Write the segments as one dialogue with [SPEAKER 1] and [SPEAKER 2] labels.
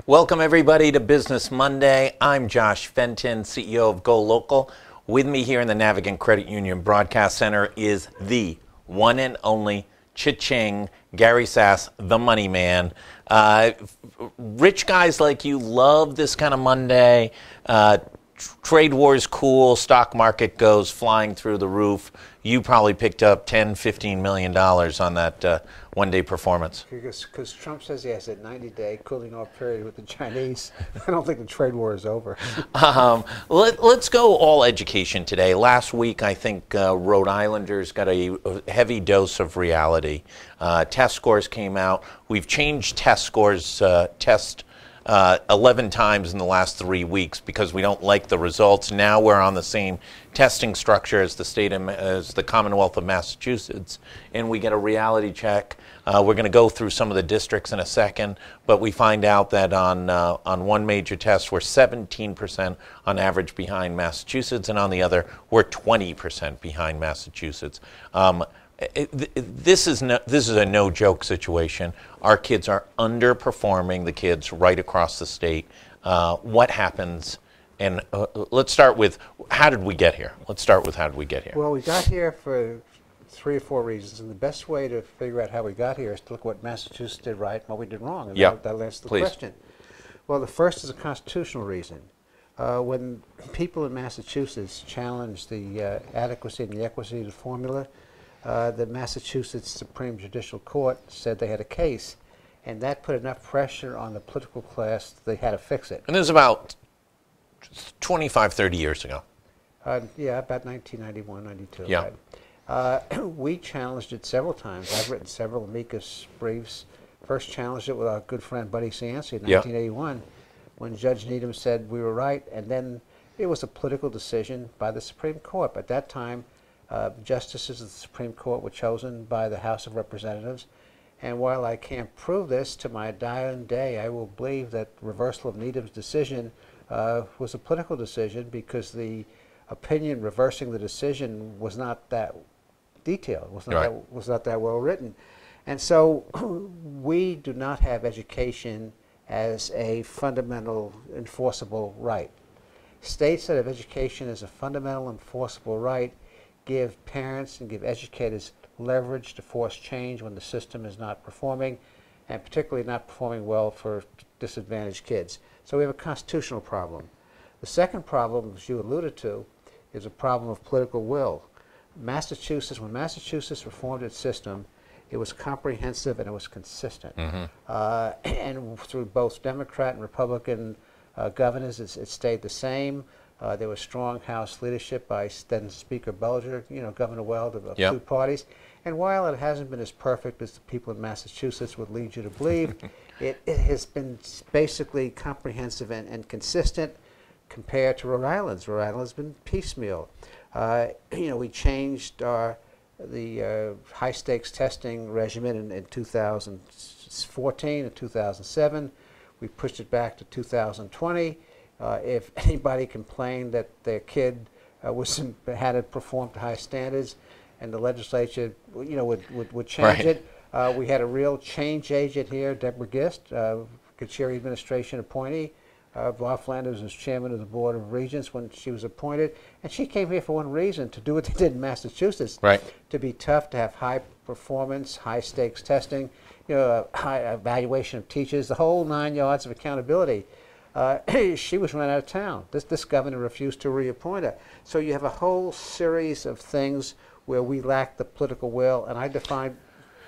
[SPEAKER 1] Welcome everybody to Business Monday. I'm Josh Fenton, CEO of GoLocal. With me here in the Navigant Credit Union Broadcast Center is the one and only Cha-ching, Gary Sass, the money man. Rich guys like you love this kind of Monday. Trade war is cool. Stock market goes flying through the roof. You probably picked up $10, $15 million on that one-day performance.
[SPEAKER 2] Because Trump says he has a 90-day cooling-off period with the Chinese. I don't think the trade war is over.
[SPEAKER 1] Let's go all education today. Last week, I think Rhode Islanders got a heavy dose of reality. Test scores came out. We've changed test scores, 11 times in the last 3 weeks because we don't like the results. Now we're on the same testing structure as the Commonwealth of Massachusetts, and we get a reality check. We're going to go through some of the districts in a second, but we find out that on one major test we're 17% on average behind Massachusetts, and on the other we're 20% behind Massachusetts. This is a no-joke situation. Our kids are underperforming the kids right across the state. What happens? And let's start with, how did we get here? Well,
[SPEAKER 2] we got here for 3 or 4 reasons, and the best way to figure out how we got here is to look at what Massachusetts did right and what we did wrong, and that'll answer the question. Well, the first is a constitutional reason. When people in Massachusetts challenged the adequacy and the equity of the formula, the Massachusetts Supreme Judicial Court said they had a case, and that put enough pressure on the political class that they had to fix it.
[SPEAKER 1] And this is about 25, 30 years ago.
[SPEAKER 2] Yeah, about 1991, 92.
[SPEAKER 1] Yeah.
[SPEAKER 2] Right. We challenged it several times. I've written several amicus briefs. First challenged it with our good friend Buddy Cianci in 1981 when Judge Needham said we were right, and then it was a political decision by the Supreme Court. At that time, justices of the Supreme Court were chosen by the House of Representatives, and while I can't prove this, to my dying day I will believe that reversal of Needham's decision was a political decision because the opinion reversing the decision was not that detailed, was not that well written. And so we do not have education as a fundamental enforceable right. States that have education as a fundamental enforceable right give parents and give educators leverage to force change when the system is not performing, and particularly not performing well for disadvantaged kids. So we have a constitutional problem. The second problem, as you alluded to, is a problem of political will. When Massachusetts reformed its system, it was comprehensive and it was consistent. And through both Democrat and Republican governors, it stayed the same. There was strong House leadership by then Speaker Belger, Governor Weld of two parties. And while it hasn't been as perfect as the people in Massachusetts would lead you to believe, it has been basically comprehensive and consistent compared to Rhode Island's. Rhode Island's been piecemeal. We changed the high-stakes testing regimen in 2014 and 2007. We pushed it back to 2020. If anybody complained that their kid hadn't performed to high standards, and the legislature, would change it, we had a real change agent here, Deborah Gist, Kacheri administration appointee. Bob Flanders was chairman of the Board of Regents when she was appointed, and she came here for one reason: to do what they did in Massachusetts, to be tough, to have high performance, high stakes testing, high evaluation of teachers, the whole 9 yards of accountability. She was run out of town. This governor refused to reappoint her. So you have a whole series of things where we lack the political will, and I define,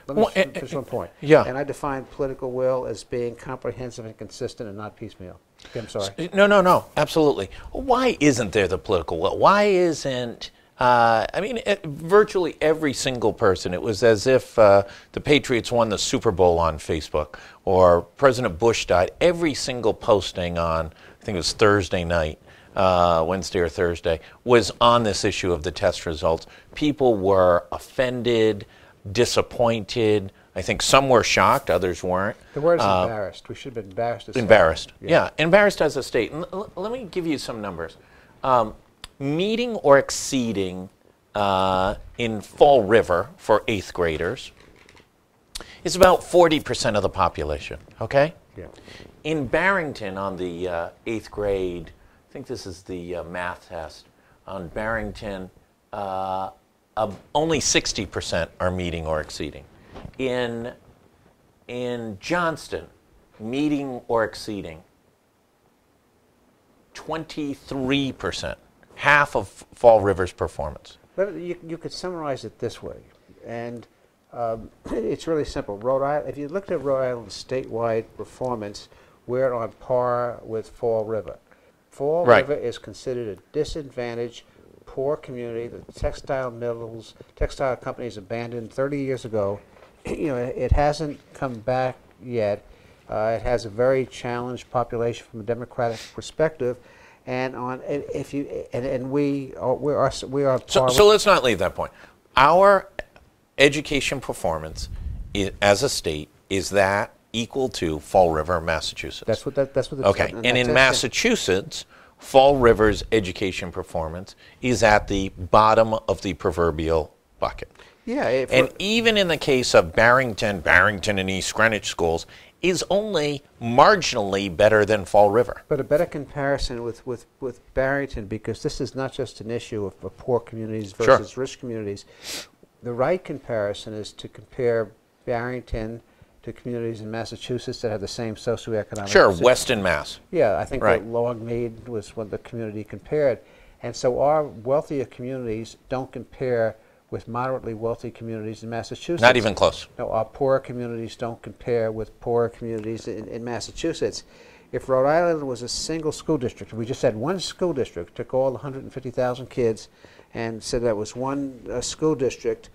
[SPEAKER 2] let me finish one point. And I define political will as being comprehensive and consistent and not piecemeal. Okay, I'm sorry.
[SPEAKER 1] No, absolutely. Why isn't there the political will? Why isn't, virtually every single person, it was as if the Patriots won the Super Bowl on Facebook, or President Bush died. Every single posting on, I think it was Thursday night, Wednesday or Thursday, was on this issue of the test results. People were offended, disappointed. I think some were shocked, others weren't.
[SPEAKER 2] The word is embarrassed. We should have been embarrassed.
[SPEAKER 1] Embarrassed, embarrassed as a state. And let me give you some numbers. Meeting or exceeding in Fall River for 8th graders is about 40% of the population, okay?
[SPEAKER 2] Yeah.
[SPEAKER 1] In Barrington, on the 8th grade, I think this is the math test, on Barrington, only 60% are meeting or exceeding. In Johnston, meeting or exceeding, 23%, half of Fall River's performance.
[SPEAKER 2] But you could summarize it this way, and it's really simple. Rhode Island, if you looked at Rhode Island's statewide performance, we're on par with Fall River. Fall River is considered a disadvantaged, poor community. The textile mills, textile companies abandoned 30 years ago. You know, it hasn't come back yet. It has a very challenged population from a democratic perspective, and we are
[SPEAKER 1] So let's not leave that point. Our education performance as a state, is that equal to Fall River, Massachusetts?
[SPEAKER 2] That's what the
[SPEAKER 1] okay. And in Massachusetts, Fall River's education performance is at the bottom of the proverbial bucket.
[SPEAKER 2] Yeah.
[SPEAKER 1] And even in the case of Barrington and East Greenwich schools is only marginally better than Fall River.
[SPEAKER 2] But a better comparison with Barrington, because this is not just an issue of poor communities versus rich communities. The right comparison is to compare Barrington to communities in Massachusetts that have the same socioeconomic...
[SPEAKER 1] Sure, Weston, Mass.
[SPEAKER 2] Yeah, I think that Longmead was what the community compared. And so our wealthier communities don't compare with moderately wealthy communities in Massachusetts.
[SPEAKER 1] Not even close.
[SPEAKER 2] No, our poorer communities don't compare with poorer communities in Massachusetts. If Rhode Island was a single school district, if we just had one school district, took all 150,000 kids and said that was one school district,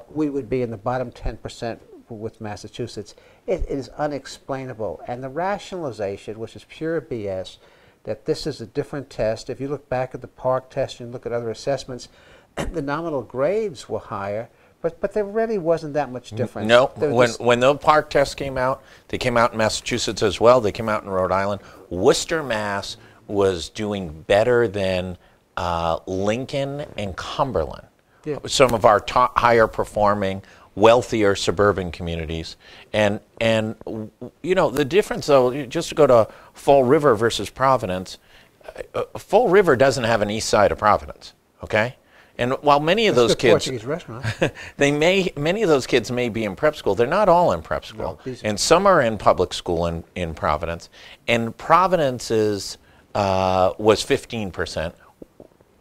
[SPEAKER 2] we would be in the bottom 10% with Massachusetts. It is unexplainable. And the rationalization, which is pure BS, that this is a different test. If you look back at the Park test and look at other assessments, the nominal grades were higher, but there really wasn't that much difference.
[SPEAKER 1] No, when the Park test came out, they came out in Massachusetts as well. They came out in Rhode Island. Worcester, Mass was doing better than Lincoln and Cumberland. Yeah. Some of our top, higher performing, wealthier suburban communities. And you know, the difference though, just to go to Fall River versus Providence, Fall River doesn't have an east side of Providence, okay? And while many of those kids, many of those kids may be in prep school, they're not all in prep school. No, and some are in public school in Providence. And Providence's was 15%.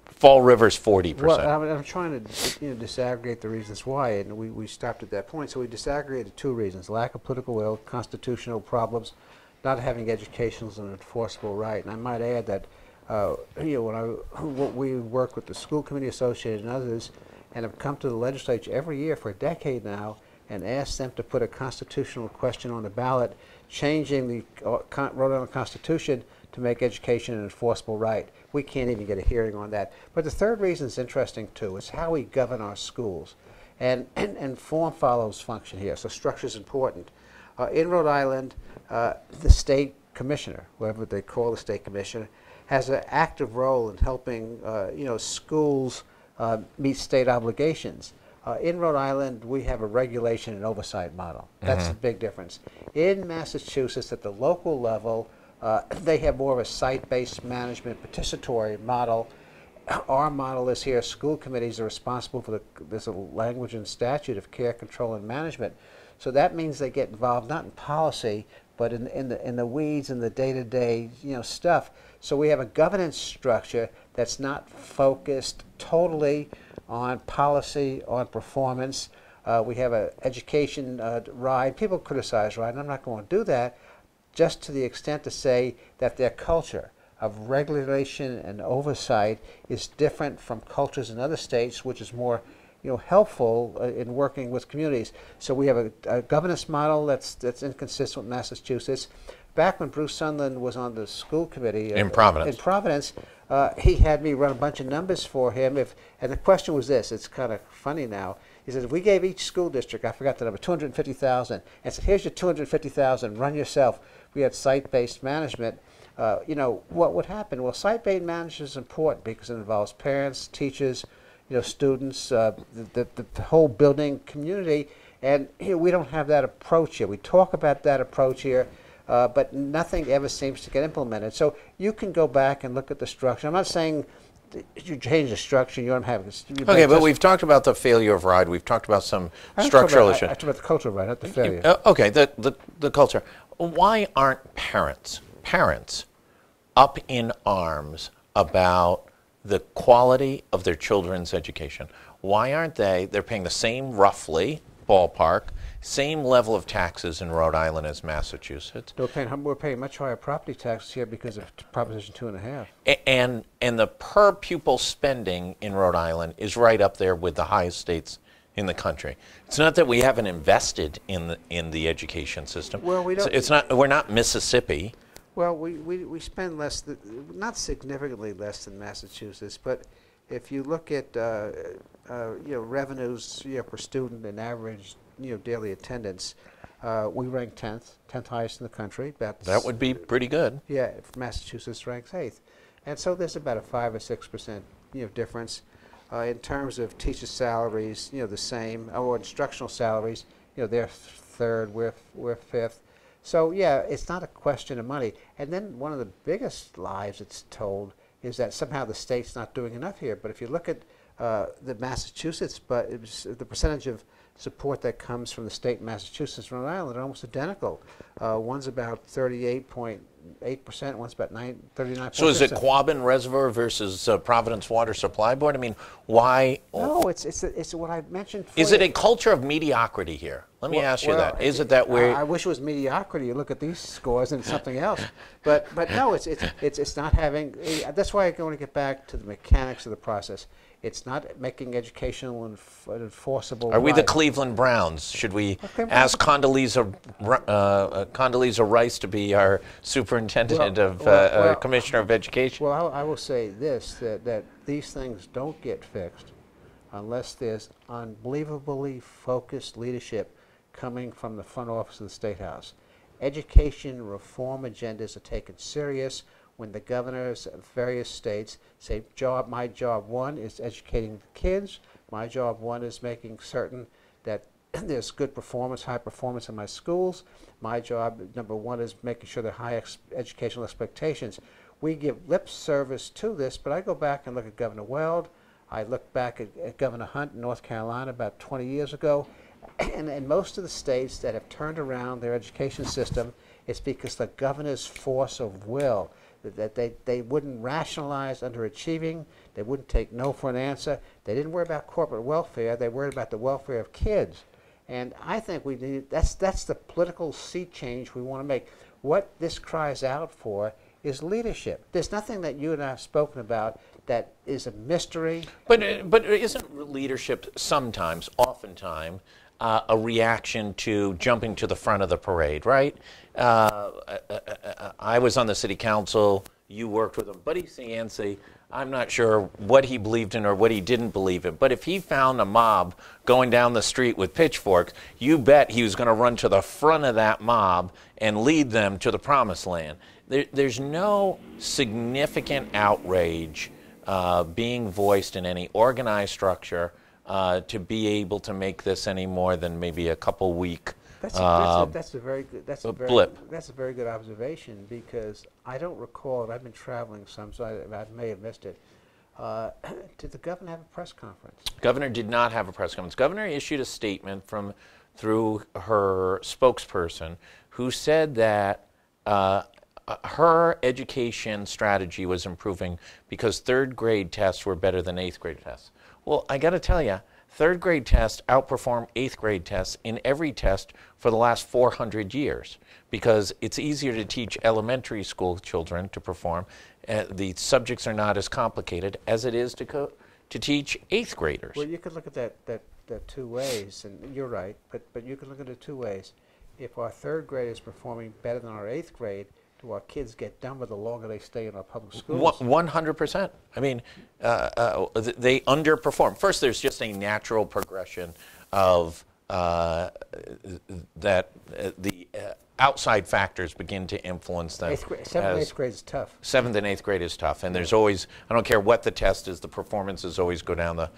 [SPEAKER 1] Fall River's 40%.
[SPEAKER 2] Well, I'm trying to disaggregate the reasons why, and we stopped at that point. So we disaggregated two reasons: lack of political will, constitutional problems, not having education as an enforceable right. And I might add that when we work with the School Committee Association and others, and have come to the legislature every year for a decade now, and asked them to put a constitutional question on the ballot, changing the Rhode Island Constitution to make education an enforceable right. We can't even get a hearing on that. But the third reason is interesting too. It's how we govern our schools, and form follows function here. So structure is important. In Rhode Island, the state commissioner, whoever they call the state commissioner, has an active role in helping schools meet state obligations. In Rhode Island, we have a regulation and oversight model. That's the big difference. In Massachusetts, at the local level, they have more of a site-based management, participatory model. Our model is here: school committees are responsible for there's a language and statute of care, control, and management. So that means they get involved not in policy, but in the weeds and the day-to-day stuff. So we have a governance structure that's not focused totally on policy, on performance. We have an education ride. People criticize RIDE, and I'm not going to do that, just to the extent to say that their culture of regulation and oversight is different from cultures in other states, which is more helpful in working with communities. So we have a governance model that's inconsistent with Massachusetts. Back when Bruce Sunderland was on the school committee
[SPEAKER 1] in Providence,
[SPEAKER 2] he had me run a bunch of numbers for him. And the question was this: it's kind of funny now. He said, if we gave each school district, I forgot the number, $250,000, and said, here's your $250,000, run yourself. We had site-based management. What would happen? Well, site-based management is important because it involves parents, teachers, students, the whole building community, and we don't have that approach here. We talk about that approach here. but nothing ever seems to get implemented. So you can go back and look at the structure. I'm not saying you change the structure, you don't have it.
[SPEAKER 1] Okay, but we've talked about the failure of RIDE. We've talked about some structural issues.
[SPEAKER 2] I talked about the culture of RIDE, not the failure.
[SPEAKER 1] Okay, the culture. Why aren't parents up in arms about the quality of their children's education? Why aren't they? They're paying the same, roughly, ballpark, same level of taxes in Rhode Island as Massachusetts.
[SPEAKER 2] We're paying much higher property taxes here because of Proposition 2.5.
[SPEAKER 1] And the per pupil spending in Rhode Island is right up there with the highest states in the country. It's not that we haven't invested in the education system.
[SPEAKER 2] Well, we don't.
[SPEAKER 1] It's not. We're not Mississippi.
[SPEAKER 2] Well, we spend less, not significantly less than Massachusetts, but if you look at revenues per student and average daily attendance, we rank 10th highest in the country.
[SPEAKER 1] That would be pretty good.
[SPEAKER 2] Yeah, Massachusetts ranks 8th, and so there's about a 5 or 6% difference. In terms of teacher salaries, the same, or instructional salaries, they're 3rd, we're 5th. So yeah, it's not a question of money. And then one of the biggest lies it's told is that somehow the state's not doing enough here. But if you look at the Massachusetts, but the percentage of support that comes from the state in Massachusetts and Rhode Island are almost identical. One's about 38.8%, one's about 39%.
[SPEAKER 1] So is it Quabbin Reservoir versus Providence Water Supply Board? I mean, why?
[SPEAKER 2] No, it's what I mentioned.
[SPEAKER 1] Is it a culture of mediocrity here? Let me ask you that. Is it that we're?
[SPEAKER 2] I wish it was mediocrity. You look at these scores and it's something else. But no, it's not having. That's why I want to get back to the mechanics of the process. It's not making educational and enforceable.
[SPEAKER 1] Are we the Cleveland Browns? Should we ask Condoleezza Rice to be our superintendent commissioner of education?
[SPEAKER 2] Well, I will say this, that these things don't get fixed unless there's unbelievably focused leadership coming from the front office of the State House. Education reform agendas are taken serious when the governors of various states say, my job one is educating the kids, my job one is making certain that there's good performance, high performance in my schools, my job number one is making sure there are high educational expectations. We give lip service to this, but I go back and look at Governor Weld, I look back at Governor Hunt in North Carolina about 20 years ago, and in most of the states that have turned around their education system, it's because the governor's force of will, that they wouldn't rationalize underachieving, they wouldn't take no for an answer, they didn't worry about corporate welfare, they worried about the welfare of kids. And I think we need, that's the political sea change we want to make. What this cries out for is leadership. There's nothing that you and I have spoken about that is a mystery.
[SPEAKER 1] But isn't leadership sometimes, oftentimes, a reaction to jumping to the front of the parade, right? I was on the city council. You worked with him. Buddy Cianci, I'm not sure what he believed in or what he didn't believe in, but if he found a mob going down the street with pitchforks, you bet he was going to run to the front of that mob and lead them to the promised land. There's no significant outrage being voiced in any organized structure to be able to make this any more than maybe a couple week
[SPEAKER 2] that's a very good
[SPEAKER 1] blip.
[SPEAKER 2] That's a very good observation, because I don't recall, and I've been traveling some, so I may have missed it. Did the governor have a press conference?
[SPEAKER 1] Governor did not have a press conference. Governor issued a statement through her spokesperson, who said that her education strategy was improving because 3rd grade tests were better than 8th grade tests. Well, I got to tell you, 3rd grade tests outperform 8th grade tests in every test for the last 400 years, because it's easier to teach elementary school children to perform. The subjects are not as complicated as it is to teach 8th graders.
[SPEAKER 2] Well, you could look at that two ways, and you're right, but you can look at it two ways. If our 3rd grade is performing better than our 8th grade, do our kids get dumber the longer they stay in our public schools?
[SPEAKER 1] 100%. I mean, they underperform. First, there's just a natural progression of that the outside factors begin to influence them.
[SPEAKER 2] 7th and 8th grade is tough.
[SPEAKER 1] 7th and 8th grade is tough, and there's always, I don't care what the test is, the performances always go down the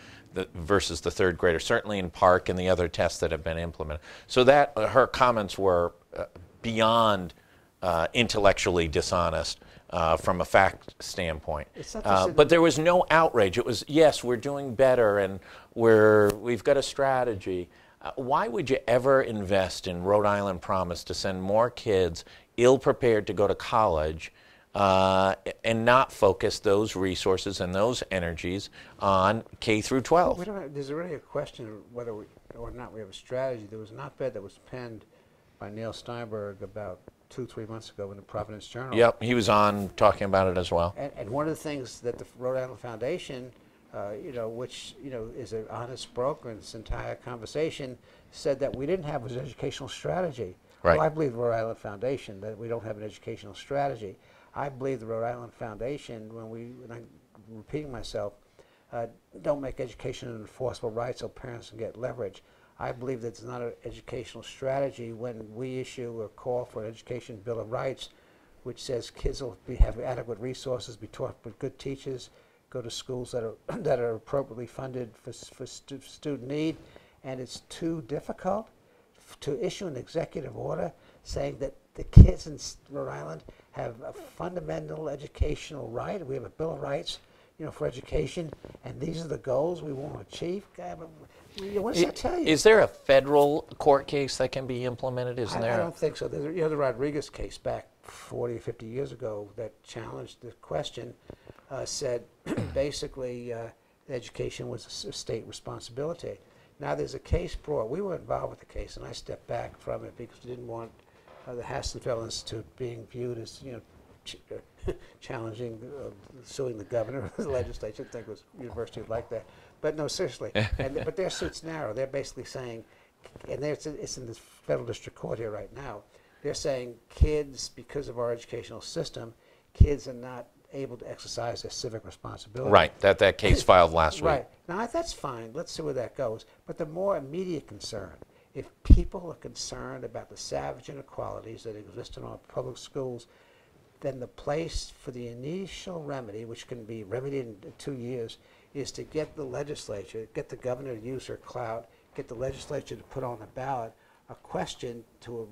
[SPEAKER 1] versus the 3rd grader, certainly in Park and the other tests that have been implemented. So that her comments were beyond intellectually dishonest from a fact standpoint.
[SPEAKER 2] But
[SPEAKER 1] But there was no outrage. It was, yes, we're doing better and we've got a strategy. Why would you ever invest in Rhode Island Promise to send more kids ill-prepared to go to college and not focus those resources and those energies on K through 12?
[SPEAKER 2] There's already a question of whether or not we have a strategy. There was an op-ed that was penned by Neil Steinberg about 2-3 months ago in the Providence Journal.
[SPEAKER 1] Yep, he was on talking about it as well.
[SPEAKER 2] And one of the things that the Rhode Island Foundation, which is an honest broker in this entire conversation, said that we didn't have was educational strategy.
[SPEAKER 1] Right.
[SPEAKER 2] Well, I believe the Rhode Island Foundation that we don't have an educational strategy. I believe the Rhode Island Foundation, when I'm repeating myself, don't make education an enforceable right so parents can get leverage. I believe that it's not an educational strategy when we issue a call for an Education Bill of Rights, which says kids will have adequate resources, be taught with good teachers, go to schools that are appropriately funded for student need, and it's too difficult to issue an executive order saying that the kids in Rhode Island have a fundamental educational right. We have a Bill of Rights, for education, and these are the goals we want to achieve. What does that tell you?
[SPEAKER 1] Is there a federal court case that can be implemented? Isn't there?
[SPEAKER 2] I don't think so. There's, the Rodriguez case back 40 or 50 years ago that challenged the question, said basically education was a state responsibility. Now there's a case brought. We were involved with the case, and I stepped back from it because we didn't want the Hassenfeld Institute being viewed as challenging, suing the governor of the legislature. I think it was university like that. But no, seriously. But their suit's narrow. They're basically saying, and it's in the federal district court here right now, they're saying kids, because of our educational system, kids are not able to exercise their civic responsibility.
[SPEAKER 1] Right, that case filed last week.
[SPEAKER 2] Right. Now, that's fine. Let's see where that goes. But the more immediate concern, if people are concerned about the savage inequalities that exist in our public schools, then the place for the initial remedy, which can be remedied in 2 years, is to get the legislature, get the governor to use her clout, get the legislature to put on the ballot a question to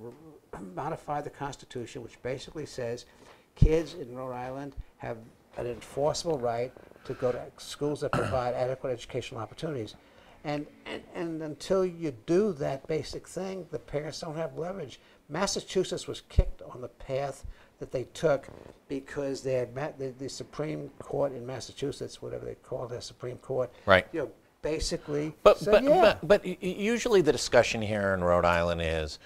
[SPEAKER 2] modify the Constitution, which basically says kids in Rhode Island have an enforceable right to go to schools that provide adequate educational opportunities. And until you do that basic thing, the parents don't have leverage. Massachusetts was kicked on the path that they took because they had the Supreme Court in Massachusetts, whatever they call their Supreme Court,
[SPEAKER 1] right?
[SPEAKER 2] Basically.
[SPEAKER 1] But usually the discussion here in Rhode Island is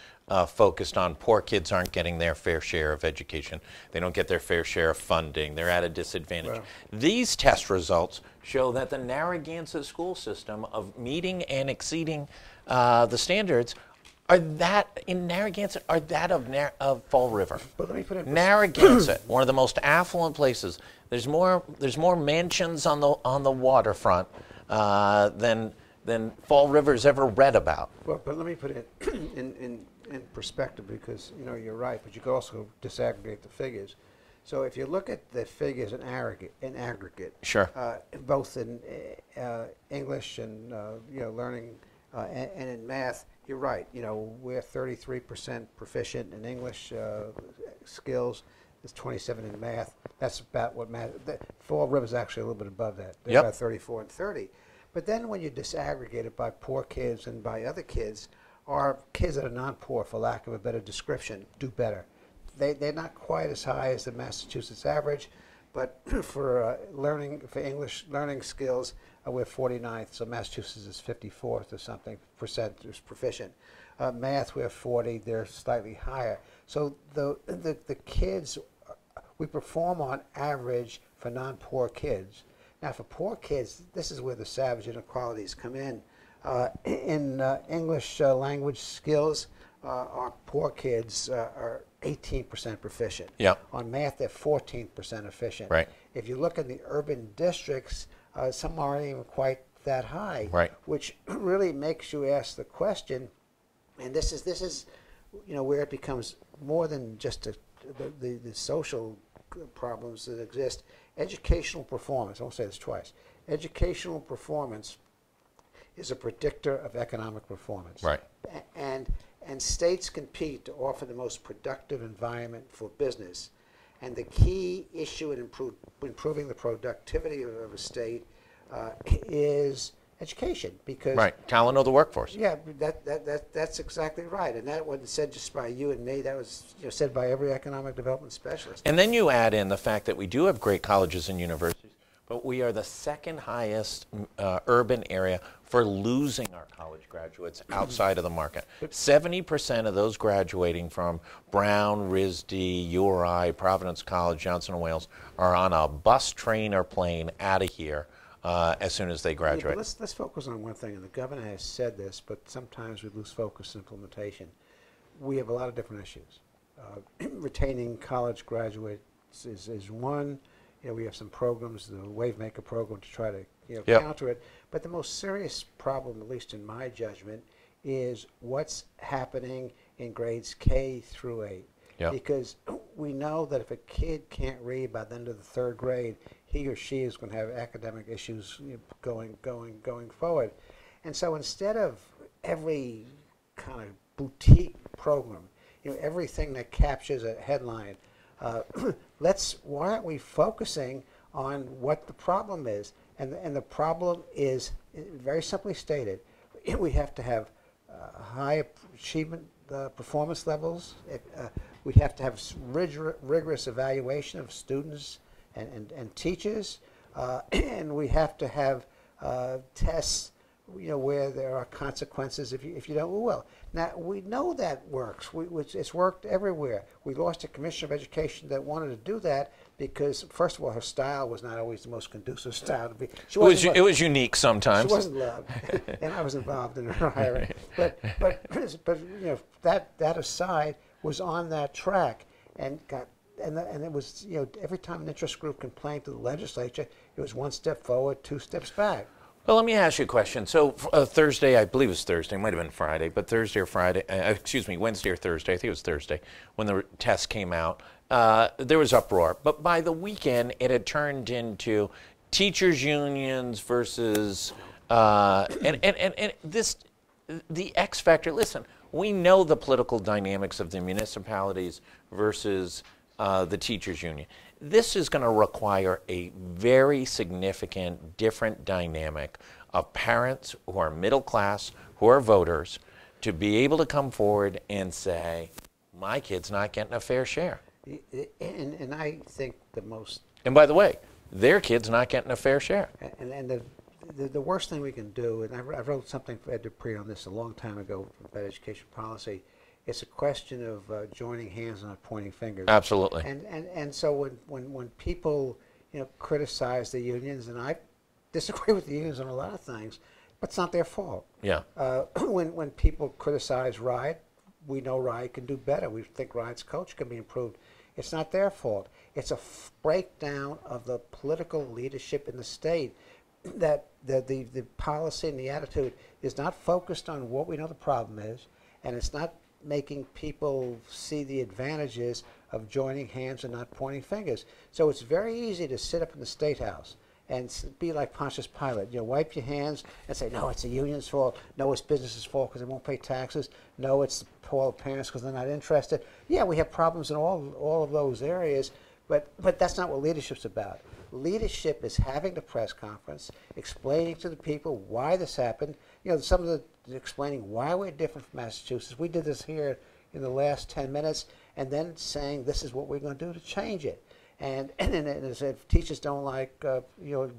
[SPEAKER 1] focused on poor kids aren't getting their fair share of education. They don't get their fair share of funding. They're at a disadvantage. Well, these test results show that the Narragansett school system of meeting and exceeding the standards are that in Narragansett are that of Fall River.
[SPEAKER 2] But let me put it
[SPEAKER 1] Narragansett, one of the most affluent places. There's more mansions on the waterfront than Fall River's ever read about.
[SPEAKER 2] Well, but let me put it in perspective, because you're right, but you could also disaggregate the figures. So if you look at the figures in aggregate,
[SPEAKER 1] sure,
[SPEAKER 2] both in English and learning and in math, you're right. We're 33% proficient in English skills. There's 27 in math. That's about what math. Fall River's actually a little bit above that. They're about 34 and 30. But then when you disaggregate it by poor kids and by other kids, or kids that are non-poor, for lack of a better description, do better. They're not quite as high as the Massachusetts average, but for English learning skills, we're 49th. So Massachusetts is 54th or something percent is proficient. Math, we're 40. They're slightly higher. So the kids, we perform on average for non-poor kids. Now, for poor kids, this is where the savage inequalities come in. In English language skills, our poor kids are 18% proficient.
[SPEAKER 1] Yep.
[SPEAKER 2] On math, they're 14% efficient.
[SPEAKER 1] Right.
[SPEAKER 2] If you look at the urban districts, some aren't even quite that high.
[SPEAKER 1] Right.
[SPEAKER 2] Which really makes you ask the question, and this is where it becomes more than just the social problems that exist. Educational performance, I won't say this twice, educational performance is a predictor of economic performance.
[SPEAKER 1] Right.
[SPEAKER 2] And and states compete to offer the most productive environment for business. And the key issue in improving the productivity of a state is education, because
[SPEAKER 1] talent of the workforce.
[SPEAKER 2] Yeah, that's exactly right, and that wasn't said just by you and me. That was said by every economic development specialist.
[SPEAKER 1] And then you add in the fact that we do have great colleges and universities, but we are the second highest urban area for losing our college graduates outside of the market. 70% of those graduating from Brown, RISD, URI, Providence College, Johnson & Wales are on a bus, train, or plane out of here as soon as they graduate.
[SPEAKER 2] Yeah, let's focus on one thing, and the governor has said this, but sometimes we lose focus in implementation. We have a lot of different issues. Retaining college graduates is one. We have some programs, the Wavemaker program, to try to counter it. But the most serious problem, at least in my judgment, is what's happening in grades K through 8. Yep. Because we know that if a kid can't read by the end of the third grade, he or she is going to have academic issues going forward. And so instead of every kind of boutique program, everything that captures a headline, why aren't we focusing on what the problem is? And the problem is, very simply stated, we have to have high achievement performance levels. We have to have rigorous evaluation of students and teachers, and we have to have tests, where there are consequences if you don't do well. Now, we know that works. It's worked everywhere. We lost a commissioner of education that wanted to do that because, first of all, her style was not always the most conducive style to be.
[SPEAKER 1] It was unique sometimes.
[SPEAKER 2] She wasn't loved, and I was involved in her hiring. But that aside, was on that track and got. And it was, every time an interest group complained to the legislature, it was one step forward, two steps back.
[SPEAKER 1] Well, let me ask you a question. So Thursday, I believe it was Thursday, it might have been Friday, but Thursday or Friday, Wednesday or Thursday, I think it was Thursday, when the test came out, there was uproar. But by the weekend, it had turned into teachers' unions versus, and this, the X factor, listen, we know the political dynamics of the municipalities versus the teachers' union. This is going to require a very significant, different dynamic of parents who are middle class, who are voters, to be able to come forward and say, my kid's not getting a fair share.
[SPEAKER 2] And I think the most...
[SPEAKER 1] And by the way, their kid's not getting a fair share.
[SPEAKER 2] And the worst thing we can do, and I wrote something for Ed Dupree on this a long time ago about education policy, it's a question of joining hands and not pointing fingers.
[SPEAKER 1] Absolutely.
[SPEAKER 2] And so when people criticize the unions, and I disagree with the unions on a lot of things, but it's not their fault.
[SPEAKER 1] Yeah.
[SPEAKER 2] When people criticize RIDE, we know RIDE can do better. We think RIDE's coach can be improved. It's not their fault. It's a breakdown of the political leadership in the state. That the policy and the attitude is not focused on what we know the problem is, and it's not making people see the advantages of joining hands and not pointing fingers. So it's very easy to sit up in the State House and be like Pontius Pilate, wipe your hands and say, no, it's the union's fault. No, it's business's fault because they won't pay taxes. No, it's all the parents because they're not interested. Yeah, we have problems in all of those areas, but that's not what leadership's about. Leadership is having the press conference, explaining to the people why this happened. Some of the explaining why we're different from Massachusetts. We did this here in the last 10 minutes, and then saying this is what we're going to do to change it. And if teachers don't like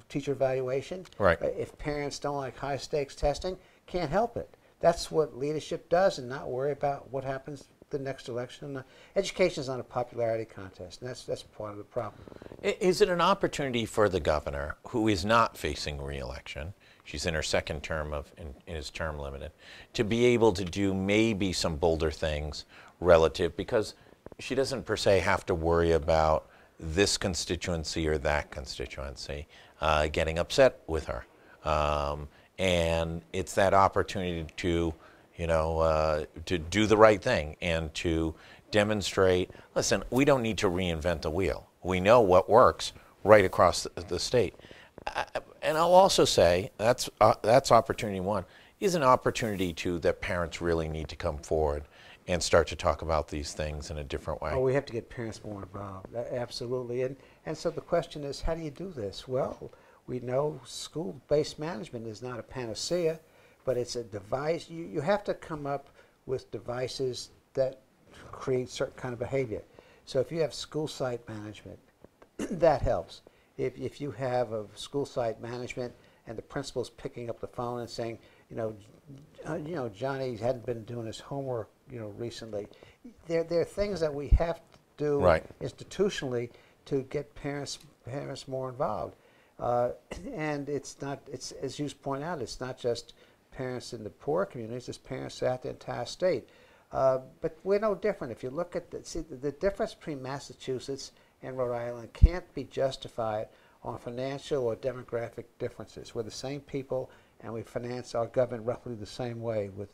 [SPEAKER 2] teacher evaluation,
[SPEAKER 1] right.
[SPEAKER 2] If parents don't like high stakes testing, can't help it. That's what leadership does, and not worry about what happens the next election. Education is not a popularity contest, and that's part of the problem.
[SPEAKER 1] Is it an opportunity for the governor, who is not facing re-election, she's in her second term in his term limited, to be able to do maybe some bolder things relative, because she doesn't per se have to worry about this constituency or that constituency getting upset with her. And it's that opportunity to do the right thing and to demonstrate, listen, we don't need to reinvent the wheel. We know what works right across the state. And I'll also say that's opportunity one, is an opportunity that parents really need to come forward and start to talk about these things in a different way?
[SPEAKER 2] Oh, we have to get parents more involved, absolutely. And so the question is, how do you do this? Well, we know school-based management is not a panacea, but it's a device. You have to come up with devices that create certain kind of behavior. So if you have school site management, that helps. If you have a school site management and the principal's picking up the phone and saying, Johnny hadn't been doing his homework, recently. There are things that we have to do institutionally to get parents more involved. And it's not, as you point out, it's not just parents in the poor communities, it's parents throughout the entire state. But we're no different. If you look at the difference between Massachusetts and Rhode Island can't be justified on financial or demographic differences. We're the same people, and we finance our government roughly the same way, with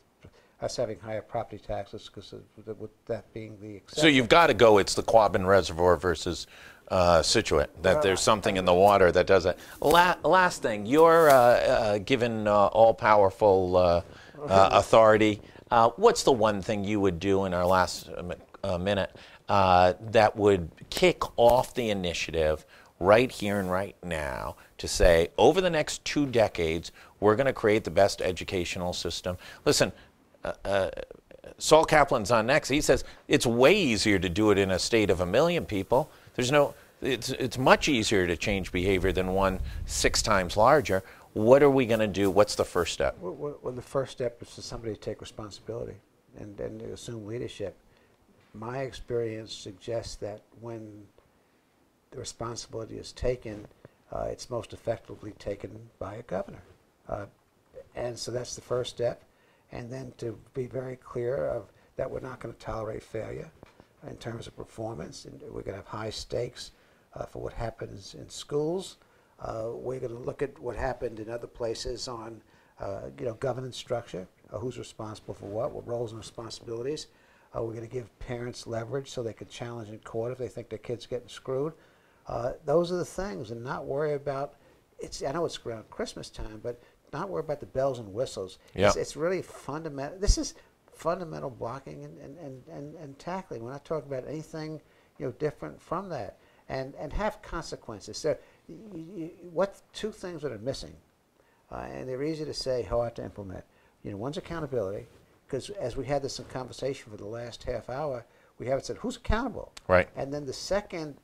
[SPEAKER 2] us having higher property taxes, because with that being the exception.
[SPEAKER 1] So you've got to go, it's the Quabbin Reservoir versus Scituate, that there's something in the water that does it. Last thing, you're given all-powerful authority. What's the one thing you would do in our last minute that would kick off the initiative right here and right now to say, over the next 2 decades, we're going to create the best educational system? Listen, Saul Kaplan's on next. He says it's way easier to do it in a state of 1 million people. It's much easier to change behavior than one 6 times larger. What are we going to do? What's the first step?
[SPEAKER 2] Well, the first step is for somebody to take responsibility and to assume leadership. My experience suggests that when the responsibility is taken, it's most effectively taken by a governor. And so that's the first step. And then to be very clear that we're not going to tolerate failure in terms of performance, and we're going to have high stakes for what happens in schools. We're going to look at what happened in other places on governance structure, who's responsible for what roles and responsibilities. We're going to give parents leverage so they can challenge in court if they think their kid's getting screwed. Those are the things, and not worry about, I know it's around Christmas time, but not worry about the bells and whistles.
[SPEAKER 1] Yeah.
[SPEAKER 2] It's really fundamental. This is fundamental blocking and tackling. We're not talking about anything different from that. And have consequences. So what 2 things that are missing, and they're easy to say, hard to implement. One's accountability, because as we had this in conversation for the last half hour, we haven't said who's accountable.
[SPEAKER 1] Right.
[SPEAKER 2] And then the second,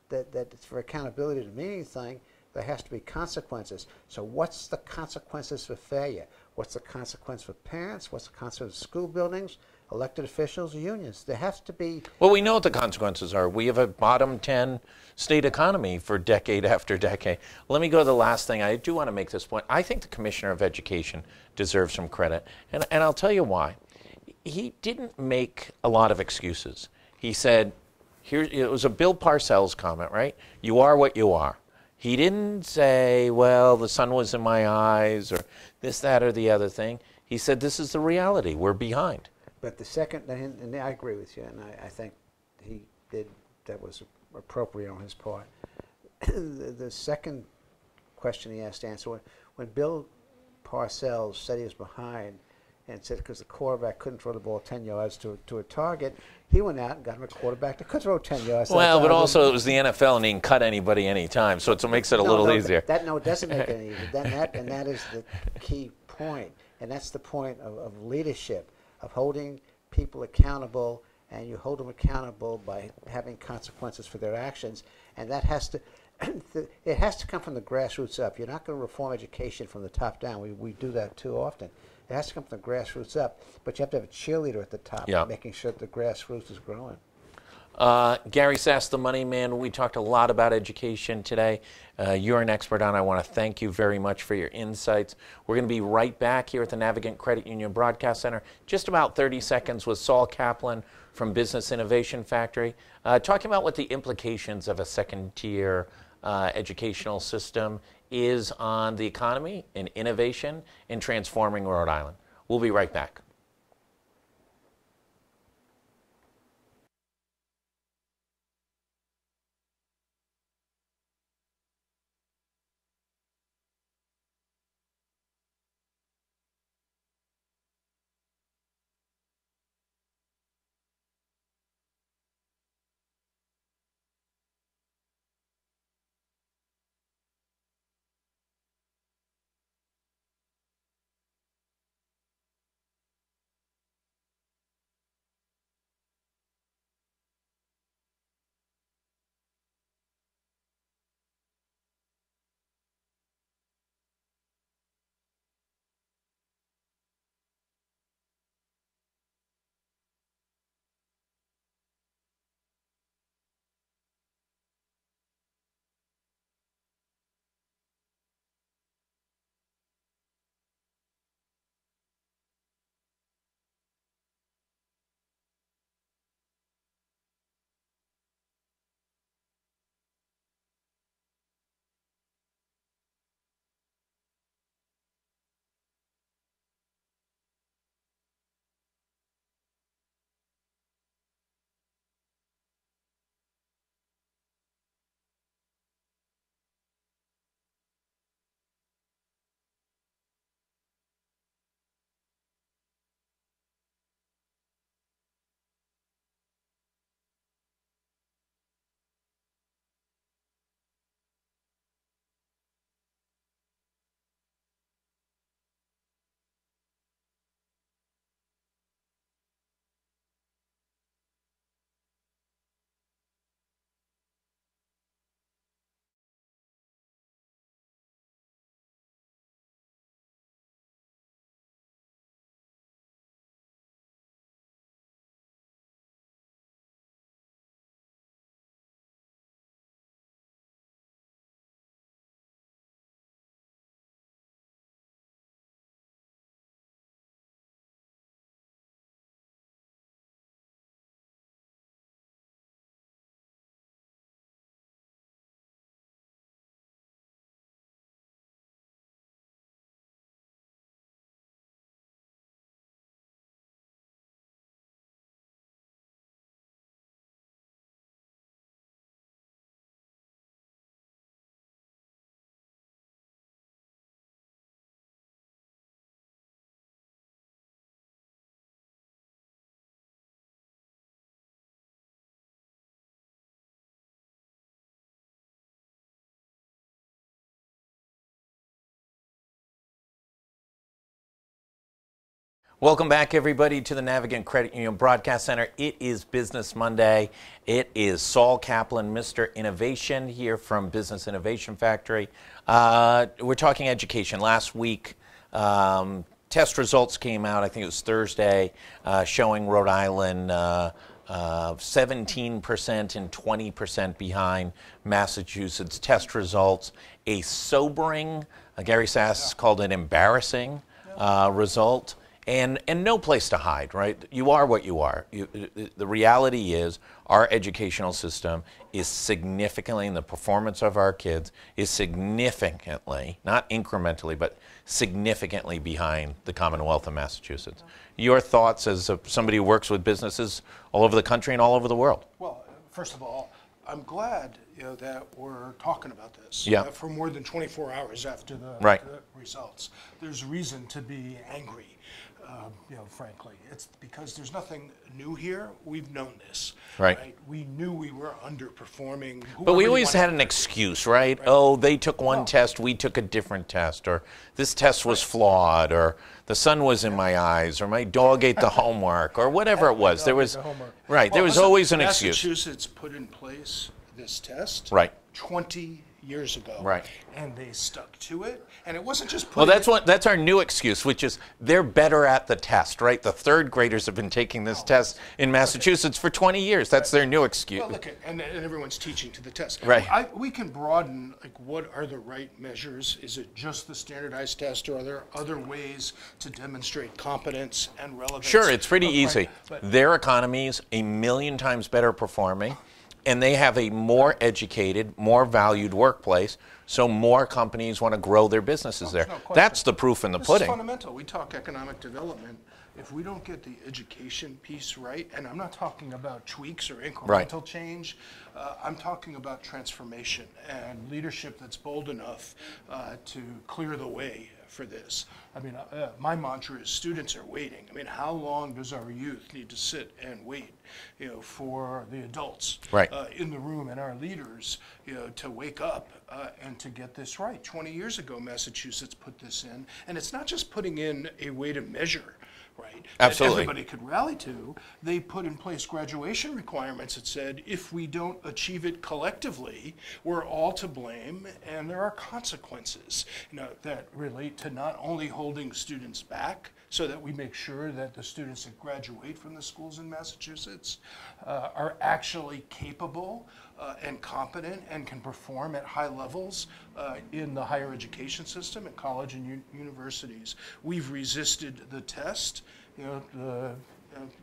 [SPEAKER 2] that for accountability to mean anything, there has to be consequences. So what's the consequences for failure? What's the consequence for parents? What's the consequence for school buildings, elected officials, unions? There has to be...
[SPEAKER 1] Well, we know what the consequences are. We have a bottom 10 state economy for decade after decade. Let me go to the last thing. I do want to make this point. I think the Commissioner of Education deserves some credit, and I'll tell you why. He didn't make a lot of excuses. He said, it was a Bill Parcells comment, right? You are what you are. He didn't say, well, the sun was in my eyes, or this, that, or the other thing. He said, this is the reality. We're behind.
[SPEAKER 2] But the second, and I agree with you, and I think he did, that was appropriate on his part. The second question he has to answer, when Bill Parcells said he was behind and said because the quarterback couldn't throw the ball 10 yards to a target, he went out and got him a quarterback that could throw 10 yards.
[SPEAKER 1] Well, but also it was the NFL, and he can cut anybody anytime, so it makes it a little easier.
[SPEAKER 2] It doesn't make it any easier. And that is the key point, and that's the point of leadership, of holding people accountable, and you hold them accountable by having consequences for their actions, and that has to it has to come from the grassroots up. You're not going to reform education from the top down. We do that too often. It has to come from the grassroots up, but you have to have a cheerleader at the top, making sure that the grassroots is growing.
[SPEAKER 1] Gary Sass, the money man, we talked a lot about education today. You're an expert on it. I want to thank you very much for your insights. We're going to be right back here at the Navigant Credit Union Broadcast Center, just about 30 seconds with Saul Kaplan from Business Innovation Factory, talking about what the implications of a second-tier educational system is on the economy and innovation in transforming Rhode Island. We'll be right back. Welcome back, everybody, to the Navigant Credit Union Broadcast Center. It is Business Monday. It is Saul Kaplan, Mr. Innovation, here from Business Innovation Factory. We're talking education. Last week, test results came out, I think it was Thursday, showing Rhode Island 17% and 20% behind Massachusetts test results. A sobering, Gary Sass called it embarrassing result. And no place to hide, right? You are what you are. The reality is our educational system is significantly, and the performance of our kids is significantly, not incrementally, but significantly behind the Commonwealth of Massachusetts. Your thoughts as somebody who works with businesses all over the country and all over the world?
[SPEAKER 3] Well, first of all, I'm glad that we're talking about this for more than 24 hours after the results. There's reason to be angry. Frankly, it's because there's nothing new here. We've known this, right? We knew we were underperforming.
[SPEAKER 1] But we always had an excuse, right? Oh, they took one test, we took a different test, or this test was flawed, or the sun was in my eyes, or my dog ate the homework, or whatever it was. There was there was always an excuse.
[SPEAKER 3] Massachusetts put in place this test 20 years ago, and they stuck to it, and it wasn't just
[SPEAKER 1] that's our new excuse, which is they're better at the test, right? The third graders have been taking this test in Massachusetts for 20 years. That's their new excuse.
[SPEAKER 3] Well, look, and everyone's teaching to the test.
[SPEAKER 1] We
[SPEAKER 3] can broaden, like, what are the right measures? Is it just the standardized test, or are there other ways to demonstrate competence and relevance?
[SPEAKER 1] Sure, it's pretty easy. Their economy's a million times better performing, and they have a more educated, more valued workplace, so more companies want to grow their businesses there. That's the proof in the pudding.
[SPEAKER 3] This is fundamental. We talk economic development. If we don't get the education piece right, and I'm not talking about tweaks or incremental change, I'm talking about transformation and leadership that's bold enough to clear the way for this. I mean, my mantra is students are waiting. I mean, how long does our youth need to sit and wait, for the adults in the room and our leaders, to wake up and to get this right? 20 years ago, Massachusetts put this in, and it's not just putting in a way to measure,
[SPEAKER 1] Absolutely.
[SPEAKER 3] that everybody could rally to. They put in place graduation requirements that said if we don't achieve it collectively, we're all to blame, and there are consequences that relate to not only holding students back so that we make sure that the students that graduate from the schools in Massachusetts are actually capable and competent and can perform at high levels in the higher education system at college and universities. We've resisted the test.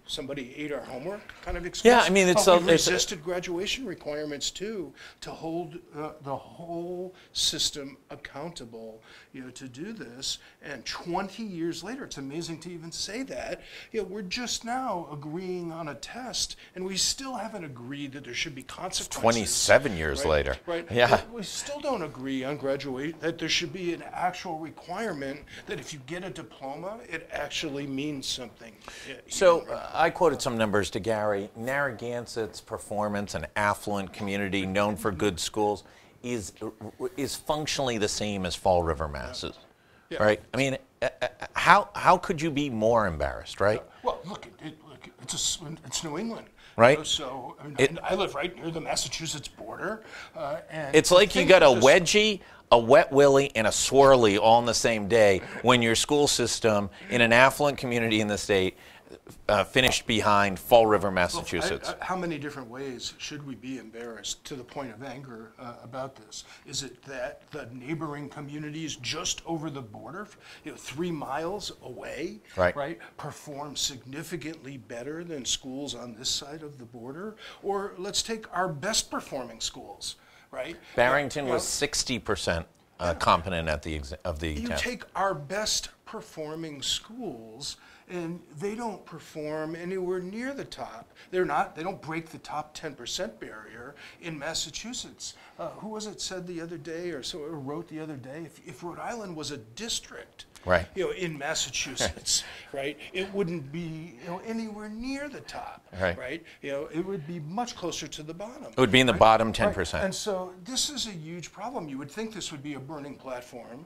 [SPEAKER 3] Somebody ate our homework kind of excuse.
[SPEAKER 1] Yeah, I mean,
[SPEAKER 3] we've resisted graduation requirements too, to hold the whole system accountable, to do this. And 20 years later, it's amazing to even say that, we're just now agreeing on a test, and we still haven't agreed that there should be consequences.
[SPEAKER 1] 27 years later. Yeah.
[SPEAKER 3] We still don't agree on that there should be an actual requirement that if you get a diploma, it actually means something.
[SPEAKER 1] So I quoted some numbers to Gary. Narragansett's performance, an affluent community known for good schools, is functionally the same as Fall River, Mass's, right? I mean, how could you be more embarrassed, right?
[SPEAKER 3] Well, look, it's New England.
[SPEAKER 1] Right.
[SPEAKER 3] So I mean, I live right near the Massachusetts border, and
[SPEAKER 1] it's like you got a wedgie, a wet willy, and a swirly all in the same day when your school system in an affluent community in the state finished behind Fall River, Massachusetts.
[SPEAKER 3] Look, how many different ways should we be embarrassed to the point of anger about this? Is it that the neighboring communities just over the border, 3 miles away, perform significantly better than schools on this side of the border? Or let's take our best performing schools, right?
[SPEAKER 1] Barrington was 60% competent at the test.
[SPEAKER 3] You take our best performing schools, and they don't perform anywhere near the top. They don't break the top 10% barrier in Massachusetts. Who was it said the other day, or wrote the other day, if Rhode Island was a district, in Massachusetts, it wouldn't be anywhere near the top, right? It would be much closer to the bottom.
[SPEAKER 1] It would be in the bottom 10%.
[SPEAKER 3] And so this is a huge problem. You would think this would be a burning platform,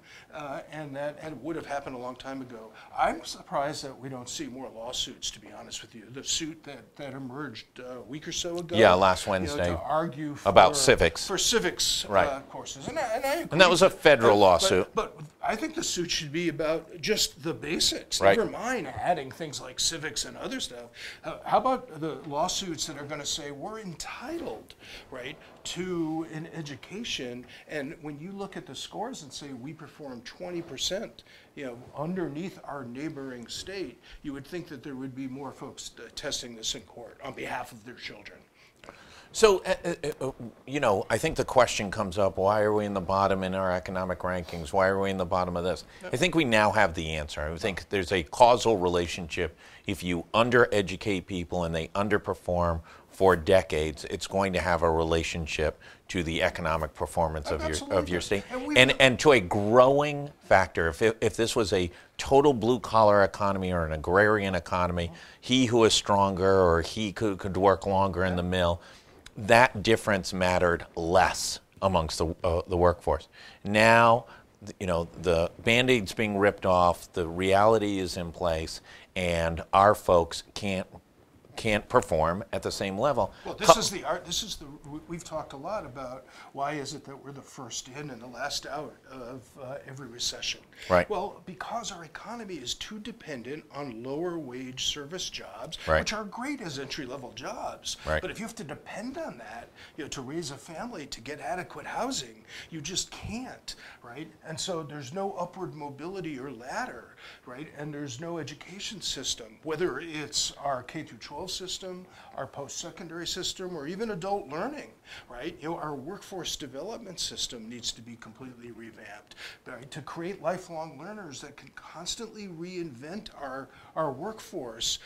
[SPEAKER 3] and that would have happened a long long time ago. I'm surprised that we don't see more lawsuits, to be honest with you. The suit that emerged a week or so ago.
[SPEAKER 1] Yeah, last Wednesday.
[SPEAKER 3] To argue for,
[SPEAKER 1] about civics.
[SPEAKER 3] For civics
[SPEAKER 1] right.
[SPEAKER 3] Courses. And I agree.
[SPEAKER 1] And that was a federal lawsuit.
[SPEAKER 3] But I think the suit should be about just the basics.
[SPEAKER 1] Right.
[SPEAKER 3] Never mind adding things like civics and other stuff. How about the lawsuits that are going to say we're entitled, right, to an education? And when you look at the scores and say we perform 20%, underneath our neighboring state, you would think that there would be more folks testing this in court on behalf of their children.
[SPEAKER 1] So, I think the question comes up, why are we in the bottom in our economic rankings? Why are we in the bottom of this? I think we now have the answer. I think there's a causal relationship. If you undereducate people and they underperform for decades, it's going to have a relationship to the economic performance of your state. And to a growing factor, if this was a total blue-collar economy or an agrarian economy, he who is stronger or he could work longer in the mill, that difference mattered less amongst the workforce. Now, the Band-Aid's being ripped off, the reality is in place, and our folks can't perform at the same level.
[SPEAKER 3] Well, we've talked a lot about why is it that we're the first in and the last out of every recession.
[SPEAKER 1] Right.
[SPEAKER 3] Well, because our economy is too dependent on lower wage service jobs,
[SPEAKER 1] right.
[SPEAKER 3] which are great as entry-level jobs.
[SPEAKER 1] Right.
[SPEAKER 3] But if you have to depend on that, to raise a family, to get adequate housing, you just can't, right? And so there's no upward mobility or ladder, right? And there's no education system, whether it's our K through 12 system, our post-secondary system, or even adult learning, right? Our workforce development system needs to be completely revamped, right? To create lifelong learners that can constantly reinvent our workforce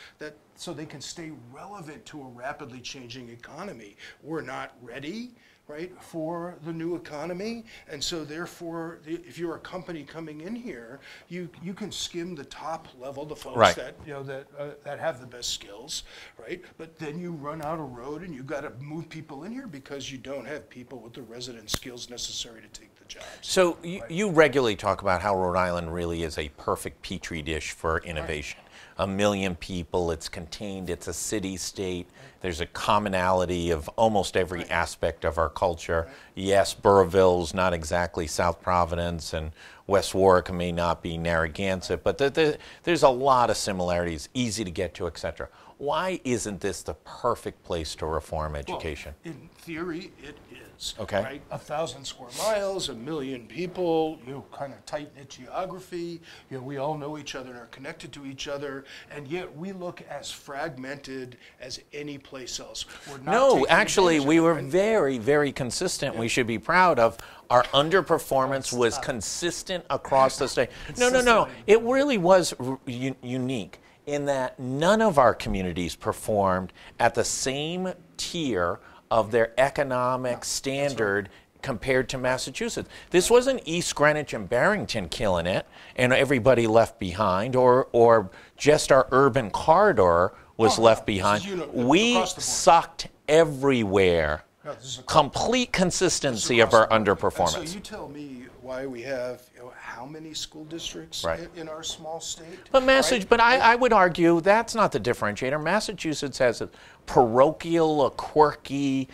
[SPEAKER 3] so they can stay relevant to a rapidly changing economy. We're not ready, right, for the new economy, and so therefore, if you're a company coming in here, you can skim the top level, the folks
[SPEAKER 1] right.
[SPEAKER 3] that have the best skills, right? But then you run out of road, and you got to move people in here because you don't have people with the resident skills necessary to take the jobs.
[SPEAKER 1] So you regularly talk about how Rhode Island really is a perfect petri dish for innovation. Right. 1 million people, it's contained, it's a city-state, there's a commonality of almost every aspect of our culture. Right. Yes, Burrillville's not exactly South Providence, and West Warwick may not be Narragansett, but there's a lot of similarities, easy to get to, etc. Why isn't this the perfect place to reform education?
[SPEAKER 3] Well, in theory, it is.
[SPEAKER 1] Okay.
[SPEAKER 3] Right? 1,000 square miles, 1 million people, kind of tight-knit geography. We all know each other and are connected to each other, and yet we look as fragmented as any place else.
[SPEAKER 1] No, actually, we were very, very consistent. Yeah. We should be proud of our underperformance was consistent across the state. No. It really was unique in that none of our communities performed at the same tier of their economic standard compared to Massachusetts. This wasn't East Greenwich and Barrington killing it and everybody left behind, or just our urban corridor was left behind. We sucked everywhere.
[SPEAKER 3] No,
[SPEAKER 1] complete consistency of our underperformance.
[SPEAKER 3] And so you tell me why we have how many school districts in our small state?
[SPEAKER 1] But but I would argue that's not the differentiator. Massachusetts has a parochial, a quirky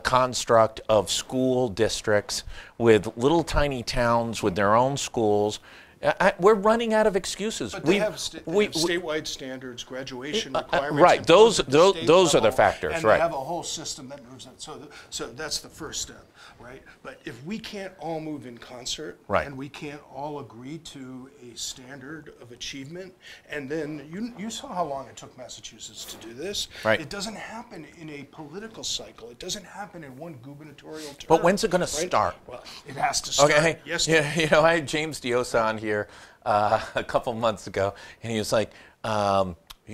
[SPEAKER 1] construct of school districts with little tiny towns with their own schools. We're running out of excuses.
[SPEAKER 3] But they have statewide standards, graduation requirements.
[SPEAKER 1] Right, those are the factors.
[SPEAKER 3] And
[SPEAKER 1] right.
[SPEAKER 3] They have a whole system that moves it. So that's the first step, right? But if we can't all move in concert, and we can't all agree to a standard of achievement, and then you saw how long it took Massachusetts to do this.
[SPEAKER 1] Right.
[SPEAKER 3] It doesn't happen in a political cycle. It doesn't happen in one gubernatorial term.
[SPEAKER 1] But when's it going to start?
[SPEAKER 3] Well, it has to start yesterday.
[SPEAKER 1] I had James Diosa on here a couple months ago, and he was like,